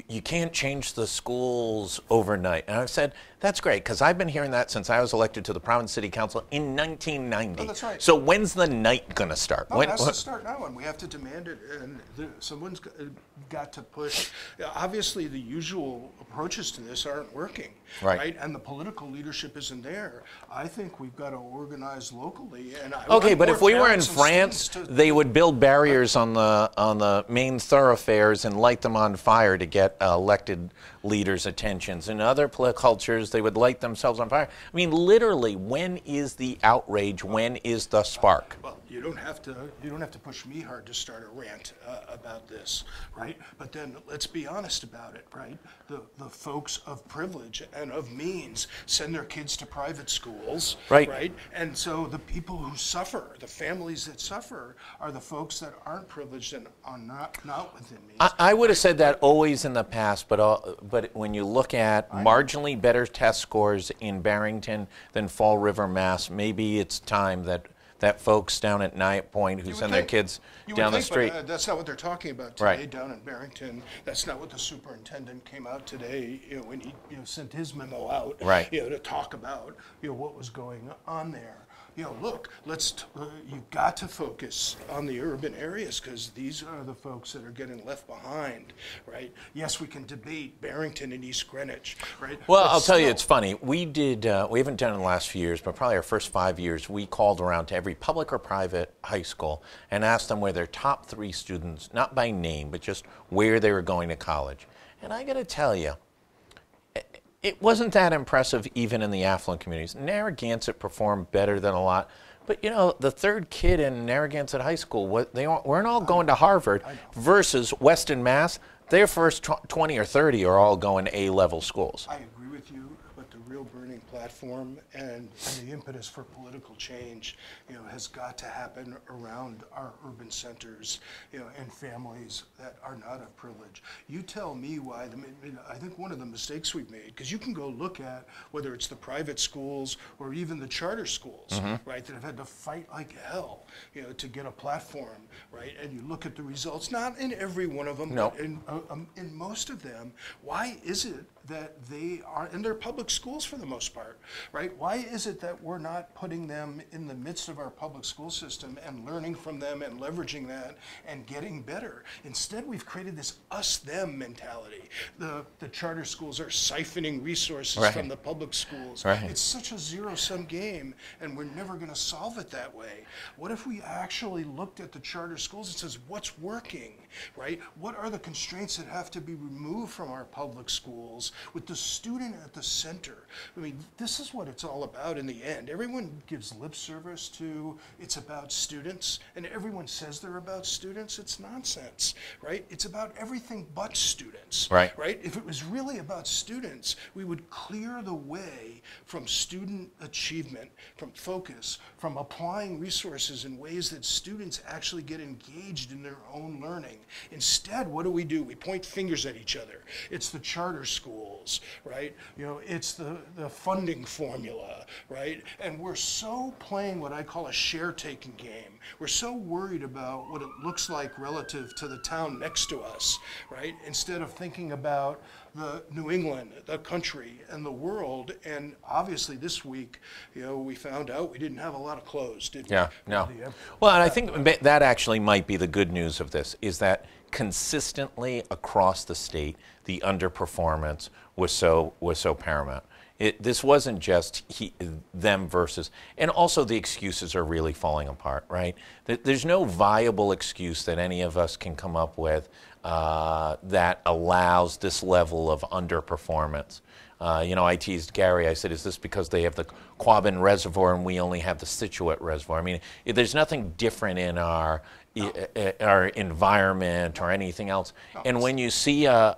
[SPEAKER 1] you can't change the schools overnight. And I said, That's great, because I've been hearing that since I was elected to the Providence City Council in 1990.
[SPEAKER 3] Oh, that's right.
[SPEAKER 1] So when's the night going to start?
[SPEAKER 3] Oh, it has to start now, and we have to demand it, and someone's got to push. Obviously, the usual approaches to this aren't working, right? And the political leadership isn't there. I think we've got to organize locally. And
[SPEAKER 1] okay, but if we were in France, they would build barriers on the main thoroughfares and light them on fire to get elected leaders' attentions. In other cultures, they would light themselves on fire. I mean, literally, when is the outrage? When is the spark?
[SPEAKER 3] Well, you don't have to push me hard to start a rant about this, right? But then let's be honest about it, right? The folks of privilege and of means send their kids to private schools, right? And so the people who suffer, the families that suffer, are the folks that aren't privileged and are not within means.
[SPEAKER 1] I would have said that always in the past, but when you look at marginally better test scores in Barrington than Fall River, Mass, maybe it's time that folks down at Nyack Point who send their kids down the street.
[SPEAKER 3] But, that's not what they're talking about today down in Barrington. That's not what the superintendent came out today when he sent his memo out to talk about what was going on there. Look, you've got to focus on the urban areas because these are the folks that are getting left behind, right? Yes, we can debate Barrington and East Greenwich, right?
[SPEAKER 1] Well, I'll tell you, it's funny. We haven't done it in the last few years, but probably our first 5 years, we called around to every public or private high school and asked them where their top 3 students, not by name, but just where they were going to college. And I got to tell you, it wasn't that impressive even in the affluent communities. Narragansett performed better than a lot. But, the third kid in Narragansett High School, weren't all going to Harvard versus Weston, Mass. Their first 20 or 30 are all going A-level schools.
[SPEAKER 3] I agree with you, but the real burning platform and the impetus for political change, has got to happen around our urban centers, and families that are not of privilege. You tell me why. I think one of the mistakes we've made, because you can go look at whether it's the private schools or even the charter schools, right, that have had to fight like hell, to get a platform, right? And you look at the results, not in every one of them, but in most of them. Why is it that they are, and they're public schools for the most part, right? Why is it that we're not putting them in the midst of our public school system and learning from them and leveraging that and getting better? Instead, we've created this us-them mentality. The charter schools are siphoning resources from the public schools. It's such a zero-sum game, and we're never going to solve it that way. What if we actually looked at the charter schools and says, what's working, right? What are the constraints that have to be removed from our public schools with the student at the center? I mean, this is what it's all about in the end. Everyone gives lip service to it's about students, and everyone says they're about students. It's nonsense, right? It's about everything but students, right? If it was really about students, we would clear the way from student achievement, from focus, from applying resources in ways that students actually get engaged in their own learning. Instead, what do? We point fingers at each other. It's the charter schools, right? It's the funding formula, right? And we're so playing what I call a share-taking game. We're so worried about what it looks like relative to the town next to us, right? Instead of thinking about the New England, the country, and the world. And obviously this week, we found out we didn't have a lot of clothes, did we?
[SPEAKER 1] No. Well, and I think that actually might be the good news of this, is that consistently across the state, the underperformance was so paramount. This wasn't just them versus, and also the excuses are really falling apart, right? There's no viable excuse that any of us can come up with that allows this level of underperformance. I teased Gary, I said, is this because they have the Quabbin Reservoir and we only have the Scituate Reservoir? I mean, there's nothing different in our environment or anything else. And when you see a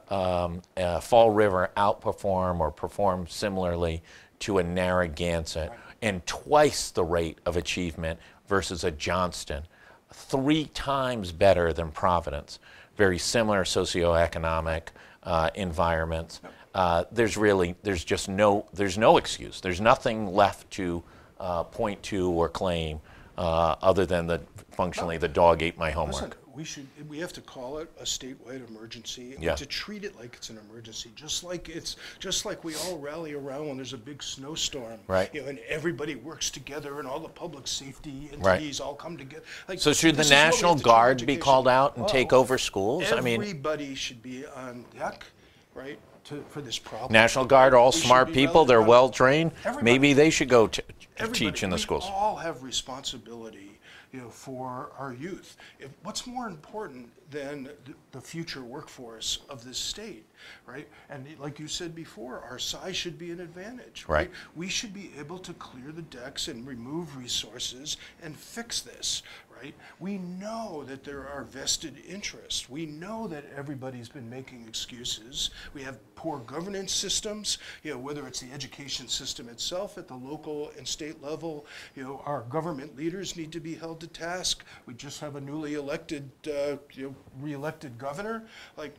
[SPEAKER 1] Fall River outperform or perform similarly to a Narragansett and twice the rate of achievement versus a Johnston, 3 times better than Providence, very similar socioeconomic environments, there's just no excuse. There's nothing left to point to or claim other than that functionally the dog ate my homework.
[SPEAKER 3] Listen, we have to call it a statewide emergency, and
[SPEAKER 1] Yeah.
[SPEAKER 3] to treat it like it's an emergency, just like we all rally around when there's a big snowstorm,
[SPEAKER 1] Right.
[SPEAKER 3] and everybody works together, and all the public safety
[SPEAKER 1] Right.
[SPEAKER 3] entities all come together. Like,
[SPEAKER 1] So should the
[SPEAKER 3] this is what we
[SPEAKER 1] National
[SPEAKER 3] have to treat
[SPEAKER 1] Guard be
[SPEAKER 3] education.
[SPEAKER 1] called out and take
[SPEAKER 3] Oh,
[SPEAKER 1] over schools? I mean,
[SPEAKER 3] everybody should be on deck, right, for this problem.
[SPEAKER 1] National Guard, all
[SPEAKER 3] We should
[SPEAKER 1] smart
[SPEAKER 3] be
[SPEAKER 1] people, they're
[SPEAKER 3] rallied around-
[SPEAKER 1] well-trained.
[SPEAKER 3] Everybody.
[SPEAKER 1] Maybe they should go
[SPEAKER 3] Everybody,
[SPEAKER 1] teach in the schools.
[SPEAKER 3] We all have responsibility, for our youth. What's more important than the future workforce of this state, right? And like you said before, our size should be an advantage,
[SPEAKER 1] Right.
[SPEAKER 3] We should be able to clear the decks and remove resources and fix this, right? We know that there are vested interests. We know that everybody's been making excuses. We have poor governance systems, whether it's the education system itself at the local and state level. Our government leaders need to be held to task. We just have a newly elected, re-elected governor. Like,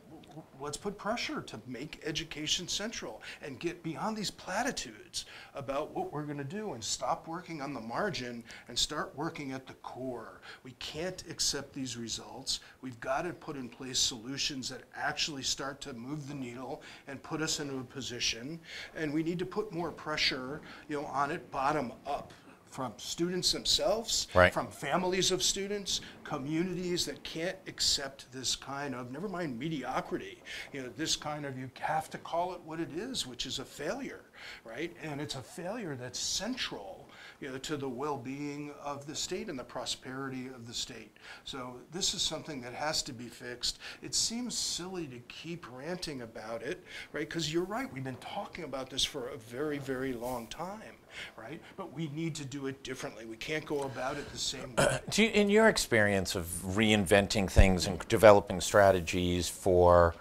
[SPEAKER 3] let's put pressure to make education central and get beyond these platitudes about what we're going to do and stop working on the margin and start working at the core. We can't accept these results. We've got to put in place solutions that actually start to move the needle and put us into a position. And we need to put more pressure, on it bottom up, from students themselves,
[SPEAKER 1] Right.
[SPEAKER 3] from families of students, communities that can't accept this kind of, never mind mediocrity, this kind of, you have to call it what it is, which is a failure, right? And it's a failure that's central, to the well-being of the state and the prosperity of the state. So this is something that has to be fixed. It seems silly to keep ranting about it, right? Because you're right, we've been talking about this for a very, very long time, right? But we need to do it differently. We can't go about it the same way.
[SPEAKER 1] In your experience of reinventing things and developing strategies for,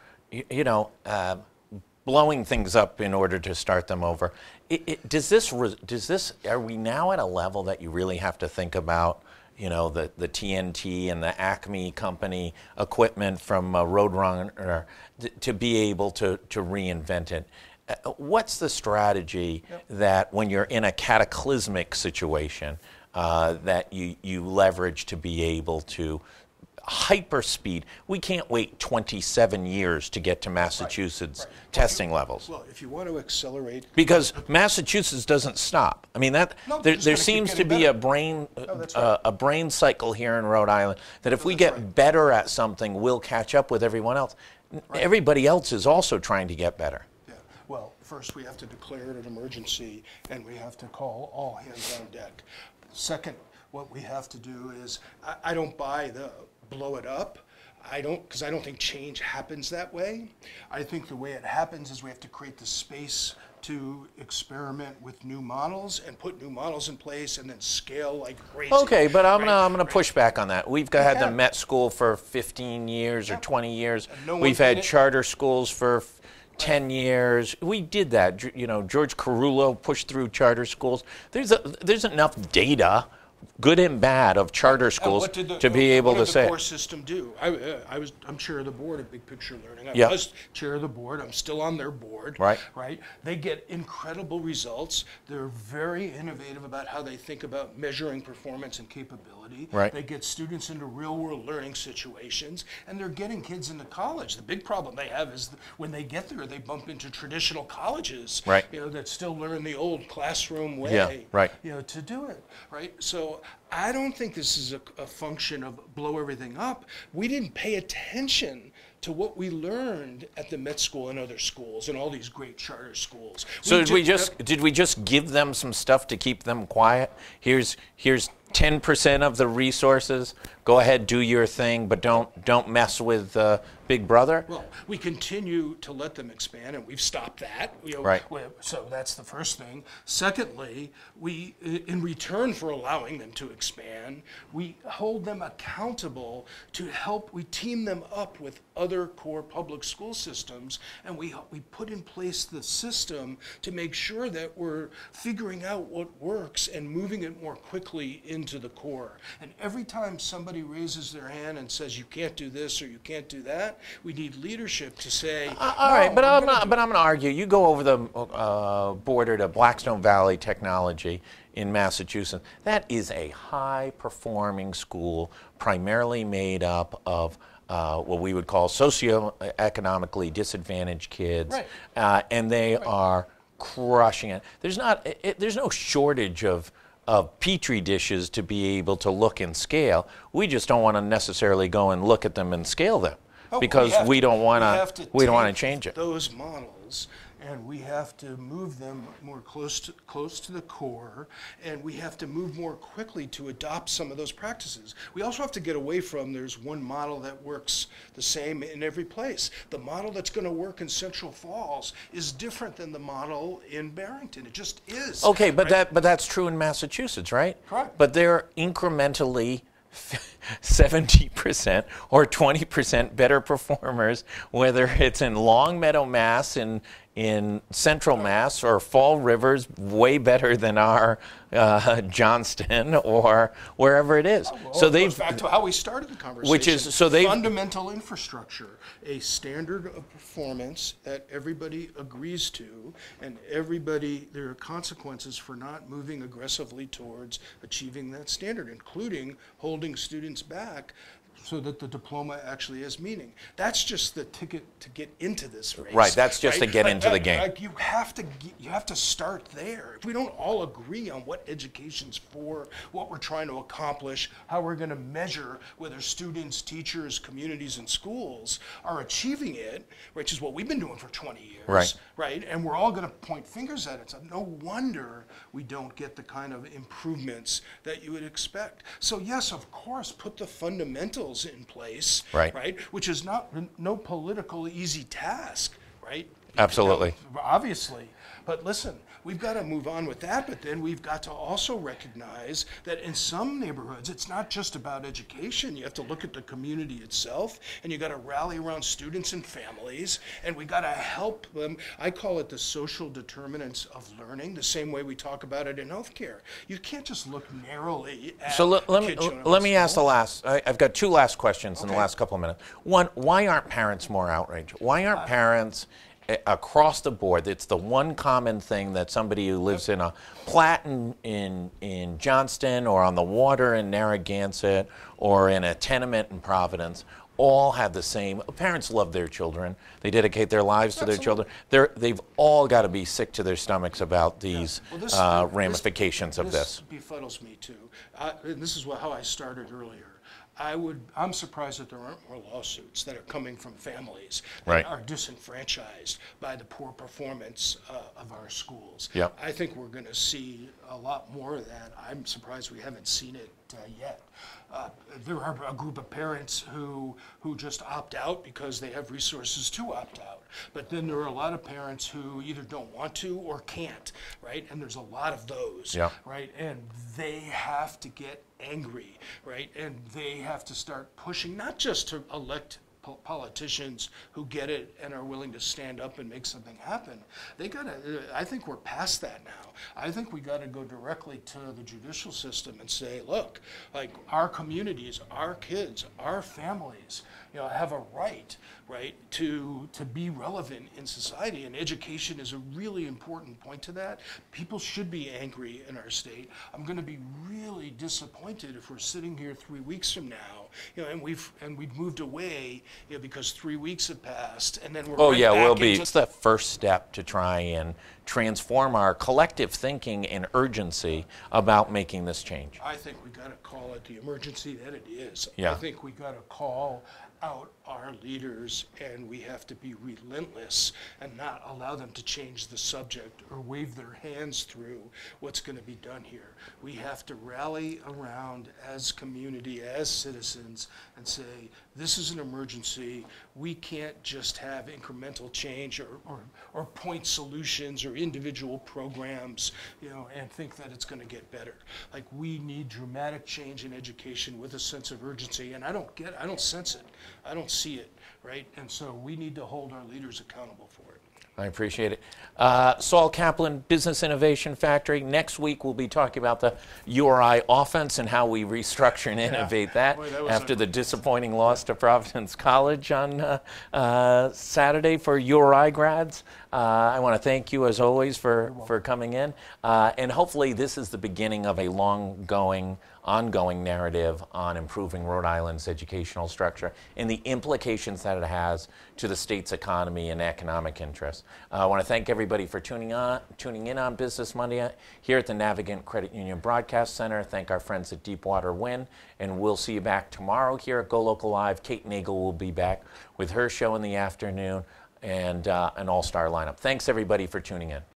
[SPEAKER 1] blowing things up in order to start them over, are we now at a level that you really have to think about, the TNT and the Acme company equipment from Roadrunner to be able to reinvent it? What's the strategy that when you're in a cataclysmic situation that you leverage to be able to hyperspeed? We can't wait 27 years to get to Massachusetts testing levels.
[SPEAKER 3] Well, if you want to accelerate,
[SPEAKER 1] Because Massachusetts doesn't stop. I mean, there
[SPEAKER 3] just gotta
[SPEAKER 1] seems
[SPEAKER 3] keep
[SPEAKER 1] to
[SPEAKER 3] getting
[SPEAKER 1] be
[SPEAKER 3] better.
[SPEAKER 1] a brain cycle here in Rhode Island that if we get better at something, we'll catch up with everyone else. Everybody else is also trying to get better.
[SPEAKER 3] yeah. Well, first we have to declare it an emergency, and we have to call all hands on deck. Second, what we have to do is, I don't buy the blow it up. Because I don't think change happens that way. I think the way it happens is we have to create the space to experiment with new models and put new models in place and then scale like crazy.
[SPEAKER 1] Okay, but I'm
[SPEAKER 3] Right,
[SPEAKER 1] gonna push back on that. We've had the
[SPEAKER 3] have.
[SPEAKER 1] Met School for 15 years or 20 years.
[SPEAKER 3] no one
[SPEAKER 1] We've
[SPEAKER 3] did
[SPEAKER 1] had
[SPEAKER 3] it.
[SPEAKER 1] charter schools for 10 years. We did that. George Carullo pushed through charter schools. There's enough data, good and bad, of charter schools to be able to
[SPEAKER 3] What did
[SPEAKER 1] say
[SPEAKER 3] the core system do? I'm chair of the board of Big Picture Learning. I
[SPEAKER 1] Yeah.
[SPEAKER 3] was chair of the board. I'm still on their board.
[SPEAKER 1] Right.
[SPEAKER 3] They get incredible results. They're very innovative about how they think about measuring performance and capability.
[SPEAKER 1] Right.
[SPEAKER 3] They get students into real-world learning situations, and they're getting kids into college. The big problem they have is when they get there, they bump into traditional colleges.
[SPEAKER 1] Right.
[SPEAKER 3] That still learn the old classroom way.
[SPEAKER 1] Yeah, right.
[SPEAKER 3] To do it, right? So I don't think this is a function of blow everything up. We didn't pay attention to what we learned at the Met School and other schools and all these great charter schools.
[SPEAKER 1] So did we just give them some stuff to keep them quiet? Here's 10% of the resources. Go ahead, do your thing, but don't mess with Big Brother.
[SPEAKER 3] Well, we continue to let them expand, and we've stopped that.
[SPEAKER 1] Right.
[SPEAKER 3] So that's the first thing. Secondly, we, in return for allowing them to expand, we hold them accountable to help. We team them up with other core public school systems, and we put in place the system to make sure that we're figuring out what works and moving it more quickly into the core. And every time somebody raises their hand and says you can't do this or you can't do that, We need leadership to say,
[SPEAKER 1] all right, but I'm going to argue. You go over the border to Blackstone Valley Technology in Massachusetts. That is a high-performing school, primarily made up of what we would call socioeconomically disadvantaged kids, and they are crushing it. There's no shortage of petri dishes to be able to look and scale. We just don't want to necessarily go and look at them and scale them because we don't want to change it.
[SPEAKER 3] Those models, and we have to move them more close to the core, and we have to move more quickly to adopt some of those practices. We also have to get away from there's one model that works the same in every place. The model that's going to work in Central Falls is different than the model in Barrington. It just is.
[SPEAKER 1] Okay, but that's true in Massachusetts, right?
[SPEAKER 3] Correct.
[SPEAKER 1] But they're incrementally 70% or 20% better performers, whether it's in Longmeadow, Mass, in Central Mass, or Fall River's way better than our Johnston or wherever it is.
[SPEAKER 3] Well, so they've back to how we started the conversation.
[SPEAKER 1] Which is
[SPEAKER 3] fundamental infrastructure, a standard of performance that everybody agrees to, and there are consequences for not moving aggressively towards achieving that standard, including holding students back so that the diploma actually has meaning. That's just the ticket to get into this race.
[SPEAKER 1] Right, that's just to get into the game.
[SPEAKER 3] You have to start there. If we don't all agree on what education's for, what we're trying to accomplish, how we're going to measure whether students, teachers, communities, and schools are achieving it, which is what we've been doing for 20 years, right? And we're all going to point fingers at it. So no wonder we don't get the kind of improvements that you would expect. So yes, of course, put the fundamentals in place, right? Which is no political easy task, right?
[SPEAKER 1] Absolutely.
[SPEAKER 3] Obviously. But listen, we've got to move on with that, but then we've got to also recognize that in some neighborhoods, it's not just about education. You have to look at the community itself, and you got to rally around students and families, and we got to help them. I call it the social determinants of learning, the same way we talk about it in healthcare. You can't just look narrowly at
[SPEAKER 1] let me ask the last. I've got two last questions in the last couple of minutes. One, why aren't parents more outraged? Why aren't parents across the board? It's the one common thing that somebody who lives in a plat in Johnston, or on the water in Narragansett, or in a tenement in Providence, all have the same. Parents love their children. They dedicate their lives to their children. They've all got to be sick to their stomachs about these ramifications of this.
[SPEAKER 3] This befuddles me too. And this is how I started earlier. I'm surprised that there aren't more lawsuits that are coming from families that are disenfranchised by the poor performance of our schools.
[SPEAKER 1] Yep.
[SPEAKER 3] I think we're going to see a lot more of that. I'm surprised we haven't seen it yet. There are a group of parents who just opt out because they have resources to opt out. But then there are a lot of parents who either don't want to or can't, right? And there's a lot of those, right? And they have to get angry, right? And they have to start pushing, not just to elect politicians who get it and are willing to stand up and make something happen. I think we're past that now. I think we got to go directly to the judicial system and say, look, like our communities, our kids, our families, have a right to be relevant in society, and education is a really important point to that. People should be angry in our state. I'm going to be really disappointed if we're sitting here 3 weeks from now, and we've moved away, because 3 weeks have passed, and then we're
[SPEAKER 1] we'll be. It's the first step to try and transform our collective thinking and urgency about making this change.
[SPEAKER 3] I think we got to call it the emergency that it is.
[SPEAKER 1] Yeah.
[SPEAKER 3] I think we got to call out our leaders, and we have to be relentless and not allow them to change the subject or wave their hands through what's going to be done here. We have to rally around as community, as citizens, and say, this is an emergency. We can't just have incremental change or point solutions or individual programs, and think that it's going to get better. Like, we need dramatic change in education with a sense of urgency, and I don't sense it. I don't see it, right? And so we need to hold our leaders accountable for it.
[SPEAKER 1] I appreciate it. Saul Kaplan, Business Innovation Factory. Next week we'll be talking about the URI offense and how we restructure and innovate that.
[SPEAKER 3] Boy, that was
[SPEAKER 1] after
[SPEAKER 3] a-
[SPEAKER 1] the disappointing loss to Providence College on Saturday for URI grads. I want to thank you as always for coming in. And hopefully this is the beginning of a ongoing narrative on improving Rhode Island's educational structure and the implications that it has to the state's economy and economic interests. I want to thank everybody for tuning in on Business Monday here at the Navigant Credit Union Broadcast Center. Thank our friends at Deepwater Wind, and we'll see you back tomorrow here at GoLocal Live. Kate Nagel will be back with her show in the afternoon and an all-star lineup. Thanks everybody for tuning in.